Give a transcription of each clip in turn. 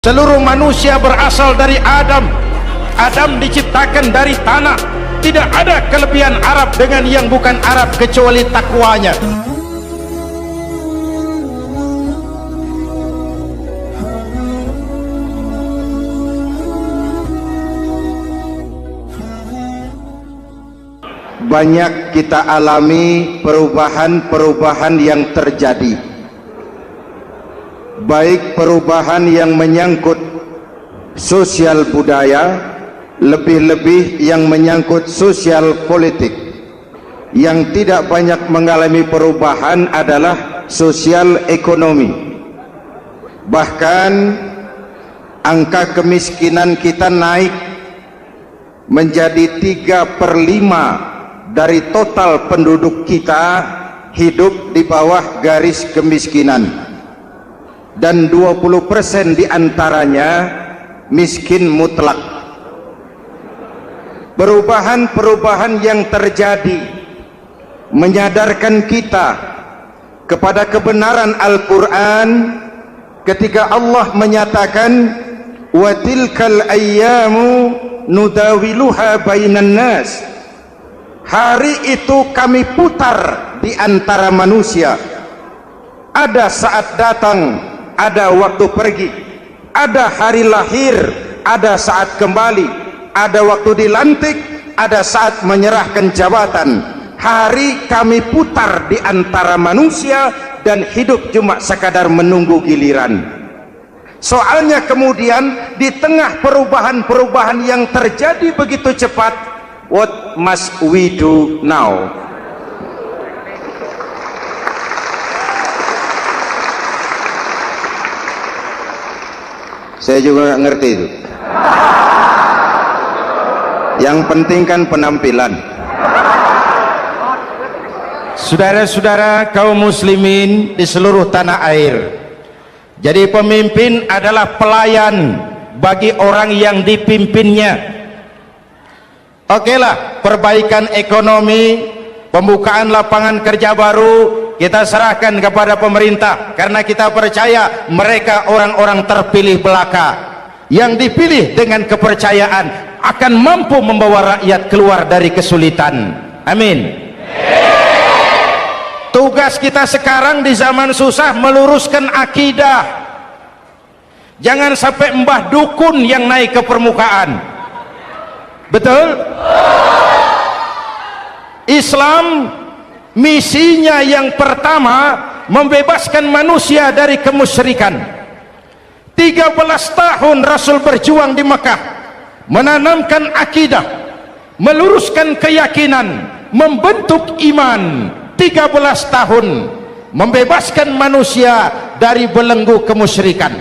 Seluruh manusia berasal dari Adam. Adam diciptakan dari tanah. Tidak ada kelebihan Arab dengan yang bukan Arab kecuali takwanya. Banyak kita alami perubahan-perubahan yang terjadi, baik perubahan yang menyangkut sosial budaya, lebih-lebih yang menyangkut sosial politik. Yang tidak banyak mengalami perubahan adalah sosial ekonomi. Bahkan angka kemiskinan kita naik menjadi 3/5 dari total penduduk kita hidup di bawah garis kemiskinan, dan 20% diantaranya miskin mutlak. Perubahan-perubahan yang terjadi menyadarkan kita kepada kebenaran Al-Quran ketika Allah menyatakan wa tilkal ayyamu nudawiluha bainan nas. Hari itu kami putar di antara manusia. Ada saat datang, ada waktu pergi, ada hari lahir, ada saat kembali, ada waktu dilantik, ada saat menyerahkan jabatan. Hari kami putar di antara manusia dan hidup cuma sekadar menunggu giliran. Soalnya kemudian di tengah perubahan-perubahan yang terjadi begitu cepat, what must we do now? Saya juga nggak ngerti itu. Yang penting kan penampilan. Saudara-saudara kaum muslimin di seluruh tanah air, jadi pemimpin adalah pelayan bagi orang yang dipimpinnya. Oke lah, perbaikan ekonomi, pembukaan lapangan kerja baru kita serahkan kepada pemerintah, karena kita percaya mereka orang-orang terpilih belaka yang dipilih dengan kepercayaan akan mampu membawa rakyat keluar dari kesulitan. Amin. Tugas kita sekarang di zaman susah meluruskan akidah. Jangan sampai mbah dukun yang naik ke permukaan. Betul? Islam misinya yang pertama membebaskan manusia dari kemusyrikan. 13 tahun Rasul berjuang di Mekah, menanamkan akidah, meluruskan keyakinan, membentuk iman. 13 tahun membebaskan manusia dari belenggu kemusyrikan.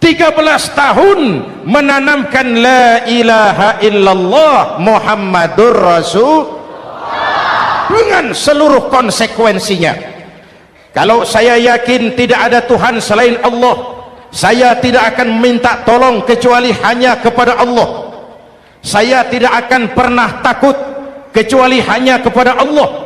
13 tahun menanamkan la ilaha illallah Muhammadur Rasul dengan seluruh konsekuensinya. Kalau saya yakin tidak ada Tuhan selain Allah, saya tidak akan meminta tolong kecuali hanya kepada Allah. Saya tidak akan pernah takut kecuali hanya kepada Allah.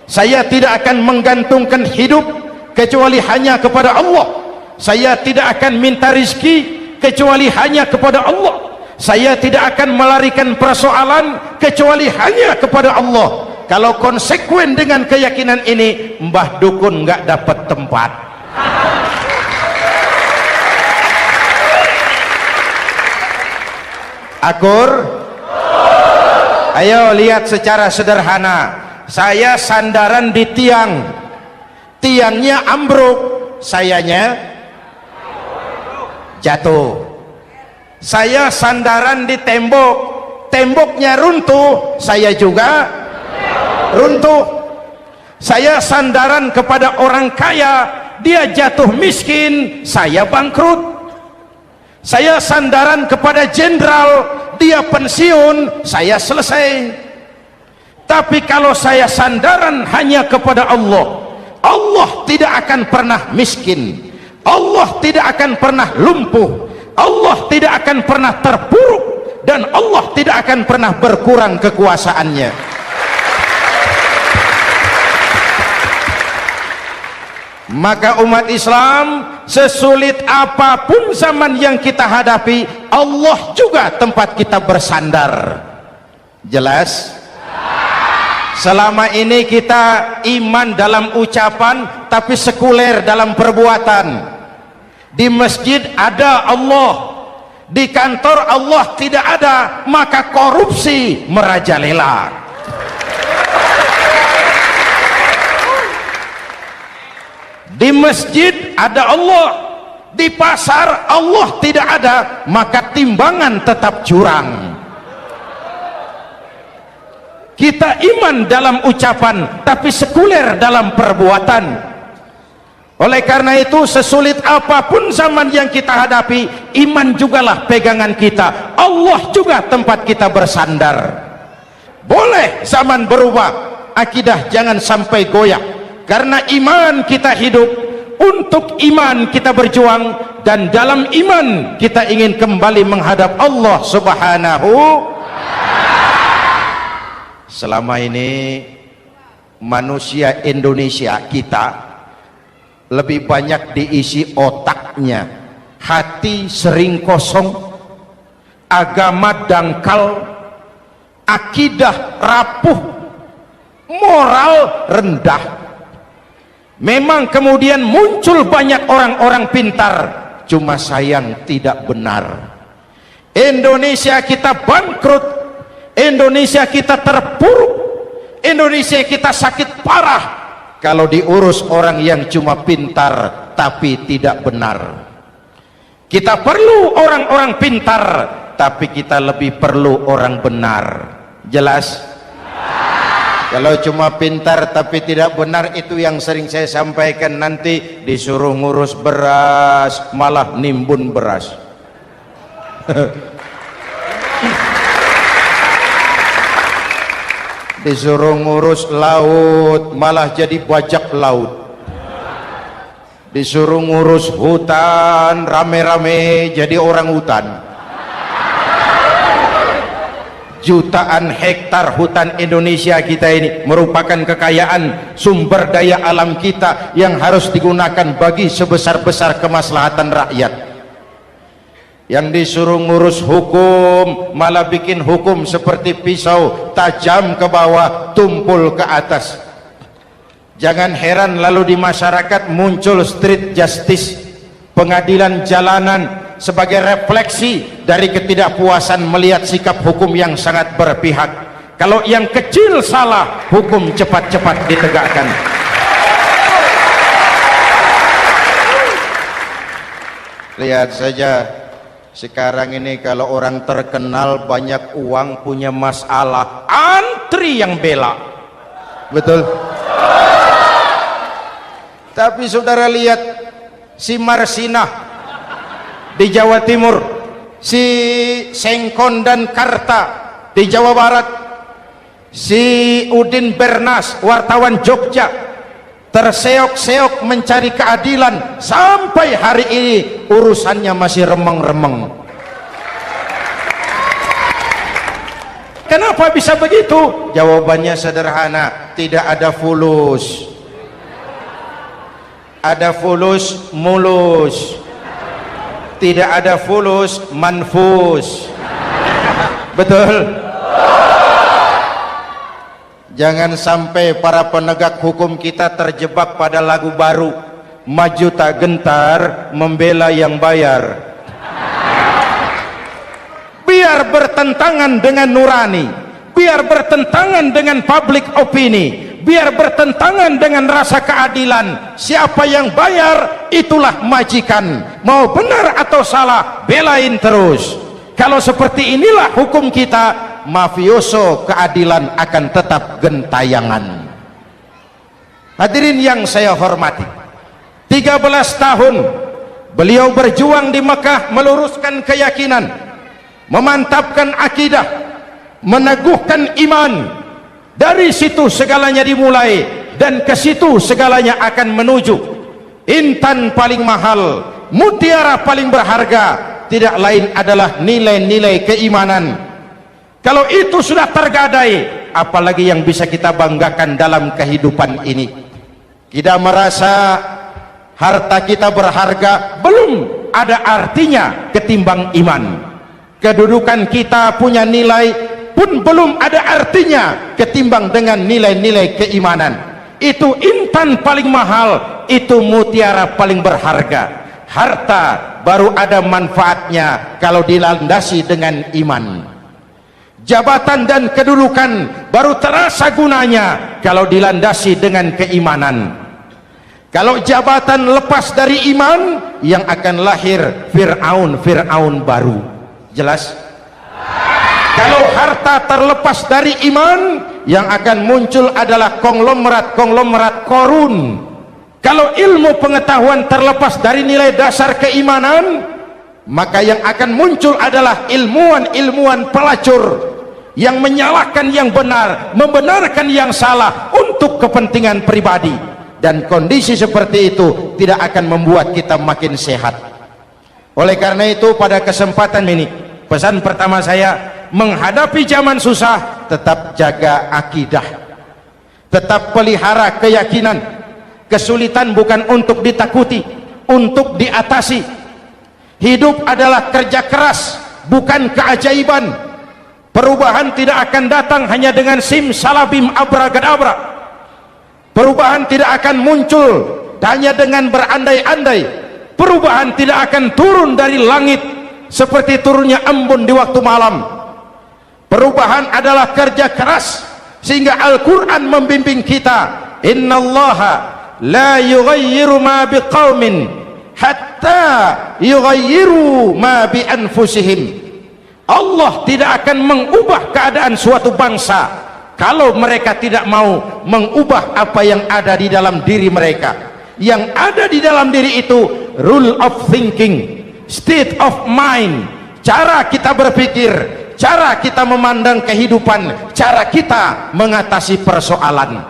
Saya tidak akan menggantungkan hidup kecuali hanya kepada Allah. Saya tidak akan minta rizki kecuali hanya kepada Allah. Saya tidak akan melarikan persoalan kecuali hanya kepada Allah. Kalau konsekuen dengan keyakinan ini, mbah dukun nggak dapat tempat. Akur? Ayo lihat secara sederhana. Saya sandaran di tiang, tiangnya ambruk, sayanya jatuh. Saya sandaran di tembok, temboknya runtuh, saya juga runtuh. Saya sandaran kepada orang kaya, dia jatuh miskin, saya bangkrut. Saya sandaran kepada jenderal, dia pensiun, saya selesai. Tapi kalau saya sandaran hanya kepada Allah, Allah tidak akan pernah miskin, Allah tidak akan pernah lumpuh, Allah tidak akan pernah terpuruk, dan Allah tidak akan pernah berkurang kekuasaannya. Maka umat Islam sesulit apapun zaman yang kita hadapi, Allah juga tempat kita bersandar. Jelas? Selama ini kita iman dalam ucapan tapi sekuler dalam perbuatan. Di masjid ada Allah, di kantor Allah tidak ada, maka korupsi merajalela. Di masjid ada Allah, di pasar Allah tidak ada, maka timbangan tetap curang. Kita iman dalam ucapan tapi sekuler dalam perbuatan. Oleh karena itu, sesulit apapun zaman yang kita hadapi, iman jugalah pegangan kita, Allah juga tempat kita bersandar. Boleh zaman berubah, akidah jangan sampai goyah, karena iman kita hidup, untuk iman kita berjuang, dan dalam iman kita ingin kembali menghadap Allah Subhanahu. Selama ini manusia Indonesia kita lebih banyak diisi otaknya, hati sering kosong, agama dangkal, akidah rapuh, moral rendah. Memang kemudian muncul banyak orang-orang pintar, cuma sayang tidak benar. Indonesia kita bangkrut, Indonesia kita terpuruk, Indonesia kita sakit parah kalau diurus orang yang cuma pintar tapi tidak benar. Kita perlu orang-orang pintar, tapi kita lebih perlu orang benar. Jelas? Kalau cuma pintar tapi tidak benar, itu yang sering saya sampaikan, nanti disuruh ngurus beras malah nimbun beras. Disuruh ngurus laut malah jadi bajak laut. Disuruh ngurus hutan rame-rame jadi orang hutan. Jutaan hektar hutan Indonesia kita ini merupakan kekayaan sumber daya alam kita yang harus digunakan bagi sebesar-besar kemaslahatan rakyat. Yang disuruh ngurus hukum malah bikin hukum seperti pisau, tajam ke bawah, tumpul ke atas. Jangan heran lalu di masyarakat muncul street justice, pengadilan jalanan, sebagai refleksi dari ketidakpuasan melihat sikap hukum yang sangat berpihak. Kalau yang kecil salah, hukum cepat-cepat ditegakkan. Lihat saja sekarang ini, kalau orang terkenal banyak uang punya masalah, antri yang bela. Betul? Tapi saudara lihat si Marsinah di Jawa Timur, si Sengkon dan Karta di Jawa Barat, si Udin Bernas wartawan Jogja terseok-seok mencari keadilan, sampai hari ini urusannya masih remeng-remeng. Kenapa bisa begitu? Jawabannya sederhana, tidak ada fulus. Ada fulus mulus, tidak ada fulus manfus. Betul? Jangan sampai para penegak hukum kita terjebak pada lagu baru, maju tak gentar membela yang bayar. Biar bertentangan dengan nurani, biar bertentangan dengan public opini, biar bertentangan dengan rasa keadilan. Siapa yang bayar itulah majikan, mau benar atau salah belain terus. Kalau seperti inilah hukum kita, mafioso keadilan akan tetap gentayangan. Hadirin yang saya hormati, 13 tahun beliau berjuang di Mekah, meluruskan keyakinan, memantapkan akidah, meneguhkan iman. Dari situ segalanya dimulai, dan ke situ segalanya akan menuju. Intan paling mahal, mutiara paling berharga, tidak lain adalah nilai-nilai keimanan. Kalau itu sudah tergadai, apalagi yang bisa kita banggakan dalam kehidupan ini? Kita merasa harta kita berharga belum ada artinya ketimbang iman. Kedudukan kita punya nilai pun belum ada artinya ketimbang dengan nilai-nilai keimanan. Itu intan paling mahal, itu mutiara paling berharga. Harta baru ada manfaatnya kalau dilandasi dengan iman. Jabatan dan kedudukan baru terasa gunanya kalau dilandasi dengan keimanan. Kalau jabatan lepas dari iman, yang akan lahir Fir'aun baru. Jelas? Kalau harta terlepas dari iman, yang akan muncul adalah konglomerat Korun. Kalau ilmu pengetahuan terlepas dari nilai dasar keimanan, maka yang akan muncul adalah ilmuwan pelacur yang menyalahkan yang benar, membenarkan yang salah untuk kepentingan pribadi. Dan kondisi seperti itu tidak akan membuat kita makin sehat. Oleh karena itu, pada kesempatan ini, pesan pertama saya, menghadapi zaman susah, tetap jaga akidah, tetap pelihara keyakinan. Kesulitan bukan untuk ditakuti, untuk diatasi. Hidup adalah kerja keras, bukan keajaiban. Perubahan tidak akan datang hanya dengan simsalabim abragadabra. Perubahan tidak akan muncul hanya dengan berandai-andai. Perubahan tidak akan turun dari langit seperti turunnya embun di waktu malam. Perubahan adalah kerja keras, sehingga Al-Quran membimbing kita, innallaha la yughayyiru ma biqaumin hatta yughayyiru ma bi anfusihim. Allah tidak akan mengubah keadaan suatu bangsa kalau mereka tidak mau mengubah apa yang ada di dalam diri mereka. Yang ada di dalam diri itu rule of thinking, state of mind, cara kita berpikir, cara kita memandang kehidupan, cara kita mengatasi persoalan.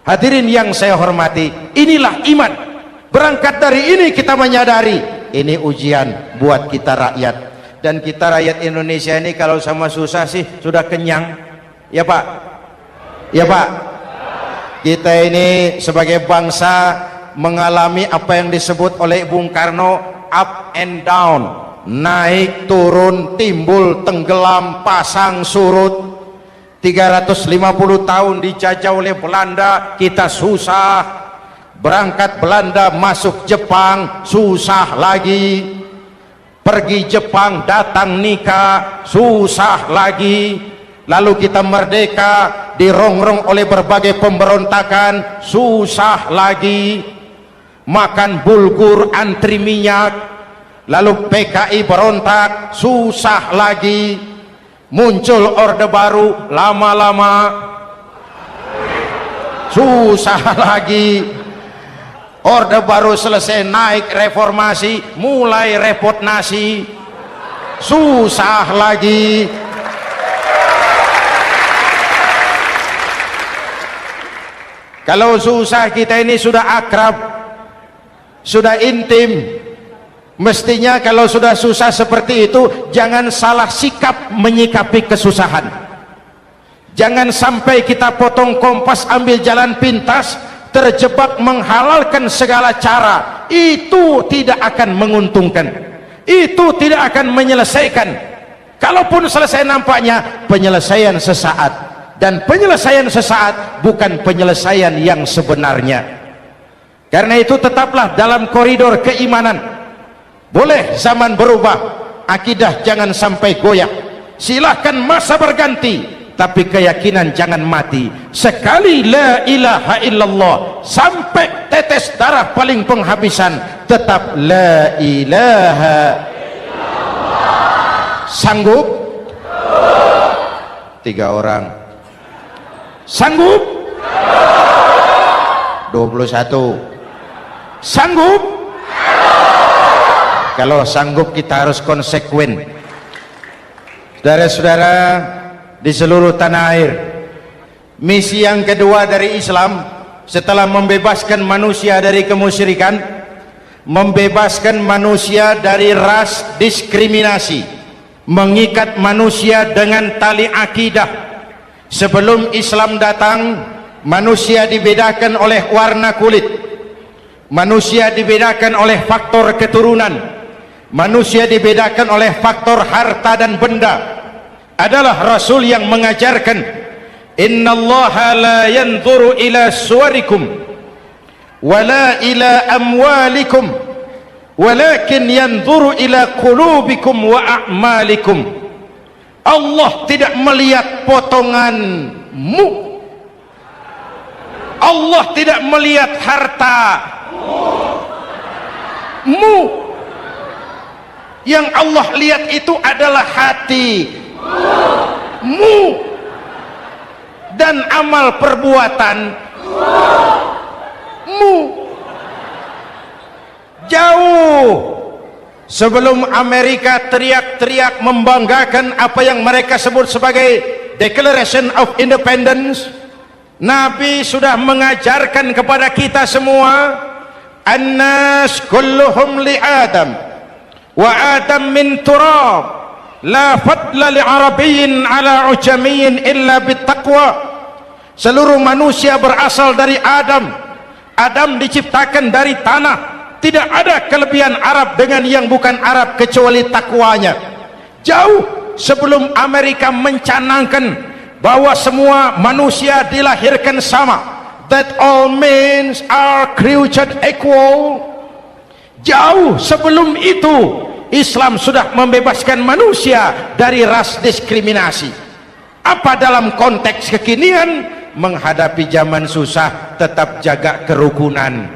Hadirin yang saya hormati, inilah iman. Berangkat dari ini kita menyadari ini ujian buat kita rakyat. Dan kita rakyat Indonesia ini kalau sama susah sih sudah kenyang. Ya Pak, ya Pak, kita ini sebagai bangsa mengalami apa yang disebut oleh Bung Karno up and down, naik turun, timbul tenggelam, pasang surut. 350 tahun dijajah oleh Belanda, kita susah. Berangkat Belanda masuk Jepang, susah lagi. Pergi Jepang datang nikah, susah lagi. Lalu kita merdeka, dirongrong oleh berbagai pemberontakan, susah lagi. Makan bulgur, antri minyak. Lalu PKI berontak, susah lagi. Muncul orde baru, lama-lama susah lagi. Orde baru selesai, naik reformasi, mulai repot nasi, susah lagi. Kalau susah kita ini sudah akrab, sudah intim, mestinya kalau sudah susah seperti itu jangan salah sikap menyikapi kesusahan. Jangan sampai kita potong kompas, ambil jalan pintas, terjebak menghalalkan segala cara. Itu tidak akan menguntungkan, itu tidak akan menyelesaikan. Kalaupun selesai nampaknya penyelesaian sesaat. Dan penyelesaian sesaat bukan penyelesaian yang sebenarnya. Karena itu tetaplah dalam koridor keimanan. Boleh zaman berubah, akidah jangan sampai goyah. Silahkan masa berganti, tapi keyakinan jangan mati. Sekali la ilaha illallah sampai tetes darah paling penghabisan, tetap la ilaha illallah. Sanggup? 3 orang. Sanggup? 21. Sanggup? Kalau sanggup kita harus konsekuen. Saudara-saudara di seluruh tanah air, misi yang kedua dari Islam setelah membebaskan manusia dari kemusyrikan, membebaskan manusia dari ras diskriminasi, mengikat manusia dengan tali akidah. Sebelum Islam datang, manusia dibedakan oleh warna kulit, Manusia dibedakan oleh faktor keturunan, manusia dibedakan oleh faktor harta dan benda. Adalah Rasul yang mengajarkan, innallaha la yanzuru ila suwarikum wala ila amwalikum walakin yanzuru ila qulubikum wa a'malikum. Allah tidak melihat potonganmu, Allah tidak melihat hartamu. Yang Allah lihat itu adalah hatimu dan amal perbuatanmu. Jauh sebelum Amerika teriak-teriak membanggakan apa yang mereka sebut sebagai Declaration of Independence, Nabi sudah mengajarkan kepada kita semua, annas kulluhum li Adam wa Adam min turab, la fadla li arabiyyin ala ujamiyyin illa bittaqwa. Seluruh manusia berasal dari Adam. Adam diciptakan dari tanah. Tidak ada kelebihan Arab dengan yang bukan Arab kecuali takwanya. Jauh sebelum Amerika mencanangkan bahwa semua manusia dilahirkan sama, that all men are created equal. Jauh sebelum itu Islam sudah membebaskan manusia dari ras diskriminasi. Apa dalam konteks kekinian menghadapi zaman susah tetap jaga kerukunan?